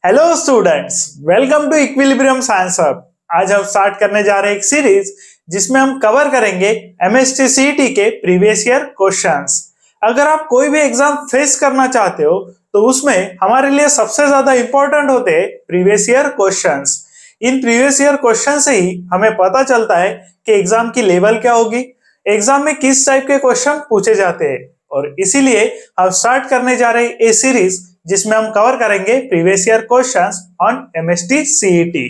Hello students, welcome to equilibrium science hub. आज हम start करने जा रहे हैं एक सीरीज जिसमें हम कवर करेंगे एमएसटी सीईटी के प्रीवियस ईयर क्वेश्चंस। अगर आप कोई भी एग्जाम फेस करना चाहते हो तो उसमें हमारे लिए सबसे ज्यादा इंपॉर्टेंट होते हैं previous year questions. In previous year question से ही हमें पता चलता है कि एग्जाम की लेवल क्या होगी, एग्जाम में किस टाइप के क्वेश्चन पूछे जाते हैं। और इसीलिए हम स्टार्ट करने जा रहे हैं ए सीरीज जिसमें हम कवर करेंगे previous year questions on MST CET.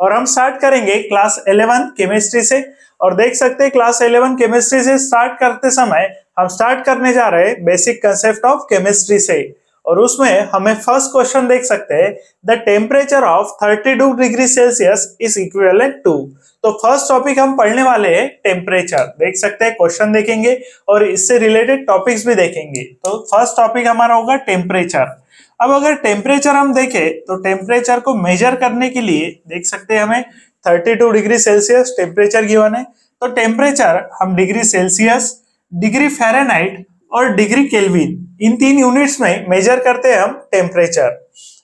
और हम स्टार्ट करेंगे क्लास 11 केमिस्ट्री से। और देख सकते हैं क्लास 11 केमिस्ट्री से स्टार्ट करते समय हम स्टार्ट करने जा रहे हैं बेसिक कंसेप्ट ऑफ केमिस्ट्री से। और उसमें हमें फर्स्ट क्वेश्चन देख सकते हैं, the temperature of 32 degree Celsius is equivalent to. तो फर्स्ट टॉपिक हम पढ़ने वाले हैं टेम्परेचर। देख सकते हैं क्वेश्चन देखेंगे और इससे रिलेटेड टॉपिक्स भी देखेंगे। तो फर्स्ट टॉपिक हमारा होगा टेम्परेचर। अब अगर टेम्परेचर हम देखें तो टेम्परेचर को मेजर करने के लिए देख सकते हैं हमें 32 डिग्री सेल्सियस टेम्परेचर गिवन है। तो टेम्परेचर हम डिग्री सेल्सियस, डिग्री फ़ारेनहाइट और डिग्री केल्विन इन तीन यूनिट्स में मेजर करते हैं हम टेम्परेचर।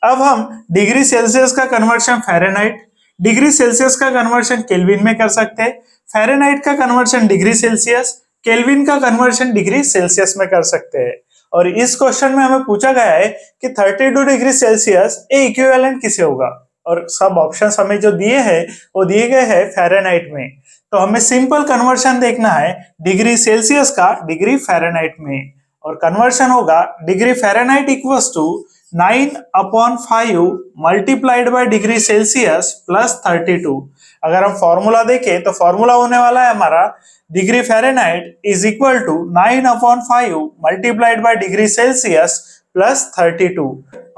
अब हम डिग्री सेल्सियस का कन्वर्शन फ़ारेनहाइट, डिग्री सेल्सियस का कन्वर्शन केल्विन में कर सकते हैं, फ़ारेनहाइट का कन्वर्शन डिग्री सेल्सियस, केल्विन का कन्वर्शन डिग्री सेल्सियस में कर सकते हैं। और इस क्वेश्चन में हमें पूछा गया है कि 32 डिग्री सेल्सियस ए इक्विवेलेंट किसे होगा। और सब ऑप्शंस हमें जो दिए हैं वो दिए गए हैं फ़ारेनहाइट में। तो हमें सिंपल कन्वर्शन देखना है डिग्री सेल्सियस का डिग्री फ़ारेनहाइट में। और कन्वर्शन होगा degree Fahrenheit equals to 9/5 multiplied by degree Celsius plus 32। अगर हम फॉर्मूला देखें तो फॉर्मूला होने वाला है हमारा degree Fahrenheit is equal to 9/5 multiplied by degree Celsius plus 32।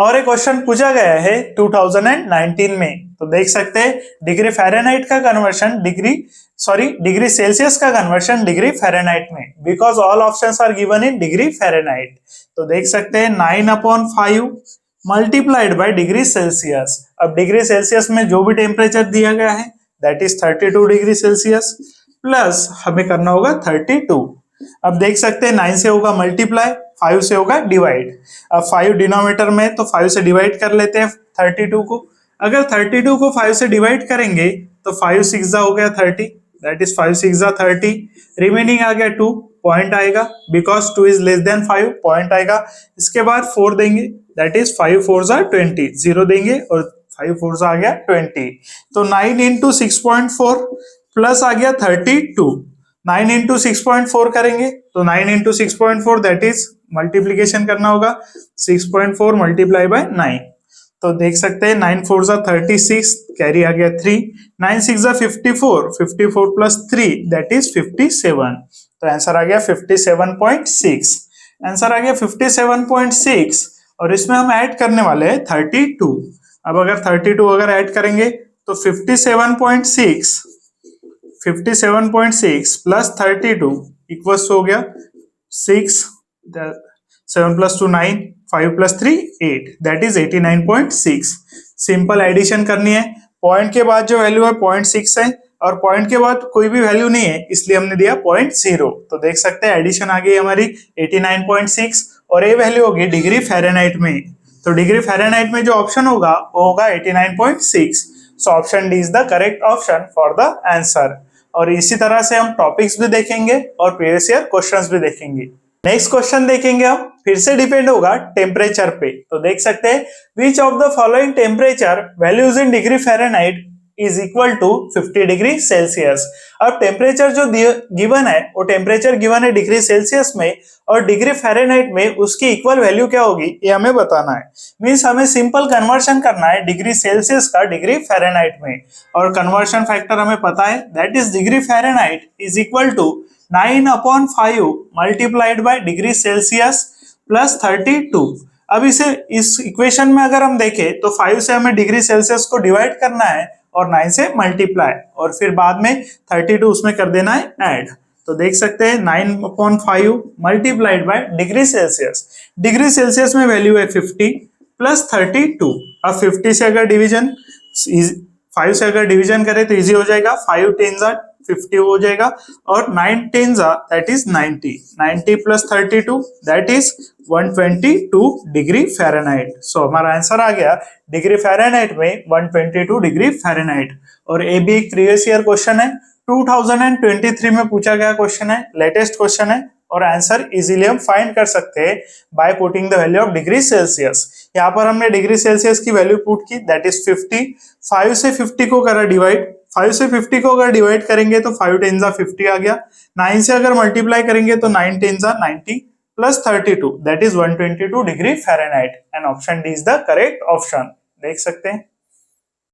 और एक क्वेश्चन पूछा गया है 2019 में। तो देख सकते हैं डिग्री फ़ारेनहाइट का कन्वर्शन डिग्री सेल्सियस का कन्वर्शन डिग्री फ़ारेनहाइट में, because all options are given in degree Fahrenheit. तो देख सकते हैं 9/5 मल्टीप्लाइड बाय डिग्री सेल्सियस। अब डिग्री सेल्सियस में जो भी टेम्परेचर दिया गया है that is 32 degree Celsius plus हमें करना होगा 32। अब देख सकते हैं 9 से होगा मल्टीप्लाई, 5 से होगा डिवाइड। अब 5 डिनोमिनेटर में तो 5 से डिवाइड कर लेते हैं 32 को। अगर 32 को 5 से डिवाइड करेंगे तो 5 6 हो गया 30, दैट इज 5 6 30। रिमेनिंग आ गया 2, पॉइंट आएगा because 2 is less than 5, point आएगा। इसके बाद 4 देंगे, दैट इज 5 4 20, 0 देंगे और 5 4 आ गया 20। तो 9 इंटू 6.4 प्लस आ गया 32। 9 इंटू 6.4 करेंगे तो 9 इंटू 6.4 दैट इज मल्टीप्लीकेशन करना होगा 6.4 मल्टीप्लाई बाय 9। तो देख सकते हैं 9 4 36, कैरी आ गया 3, 9 6 54, 54 प्लस 3 दैट इज 57। तो आंसर आ गया 57.6। आंसर आ गया 57.6 और इसमें हम ऐड करने वाले हैं 32। अब अगर 32 अगर ऐड करेंगे तो 57.6 प्लस 32 इक्वल्स हो गया 6, 7 plus 2 9, 5 plus 3 8, that is 89.6। Simple addition करनी है। पॉइंट के बाद जो वैल्यू है 0.6 है और पॉइंट के बाद कोई भी वैल्यू नहीं है इसलिए हमने दिया 0.0। तो देख सकते हैं एडिशन आ गई हमारी 89.6 और ये वैल्यू होगी डिग्री फ़ारेनहाइट में। तो डिग्री फ़ारेनहाइट में जो ऑप्शन होगा वो होगा 89.6। So option D is the correct option for the answer. और इसी तरह से हम टॉपिक्स भी देखेंगे और प्रीवियस ईयर क्वेश्चंस भी देखेंगे। नेक्स्ट क्वेश्चन देखेंगे हम, फिर से डिपेंड होगा टेम्परेचर पे। तो देख सकते हैं which of the following temperature values in degree Fahrenheit is equal to 50 degree Celsius. अब टेम्परेचर जो गिवन है वो टेम्परेचर गिवन है डिग्री सेल्सियस में और डिग्री फ़ारेनहाइट में उसकी इक्वल वैल्यू क्या होगी ये हमें बताना है। मींस हमें सिंपल कन्वर्शन करना है डिग्री सेल्सियस का डिग्री फ़ारेनहाइट में। और कन्वर्शन फैक्टर हमें पता है that is degree Fahrenheit is equal to 9/5 multiplied by degree Celsius plus 32। अब इस इक्वेशन में अगर हम देखें तो 5 से हमें डिग्री सेल्सियस को डिवाइड करना है और 9 से मल्टीप्लाई और फिर बाद में 32 उसमें कर देना है ऐड। तो देख सकते हैं 9/5 multiplied by degree Celsius. Degree Celsius में वैल्यू है 50 प्लस 32। अब 50 से अगर डिवीजन 5 से अगर डिवीजन करें तो इजी हो जाएगा, 5 10 50 हो जाएगा, और 9 10 that is 90, 90 plus 32 that is 122 degree Fahrenheit. So हमारा आंसर आ गया डिग्री फ़ारेनहाइट में 122 डिग्री फ़ारेनहाइट। और ये भी एक प्रीवियस ईयर क्वेश्चन है, 2023 में पूछा गया क्वेश्चन है, लेटेस्ट क्वेश्चन है, और आंसर इजीली हम फाइंड कर सकते हैं by putting the value of degree Celsius. यहाँ पर हमने डिग्री सेल्सियस की वैल्यू पुट की दैट इज 50, 5 से 50 को करा डिवाइड, 5 से 50 को अगर डिवाइड करेंगे तो 5 10 50 आ गया, 9 से अगर मल्टीप्लाई करेंगे तो 9 10 90 plus 32 that is 122 degree Fahrenheit, and option D is the correct option. देख सकते हैं।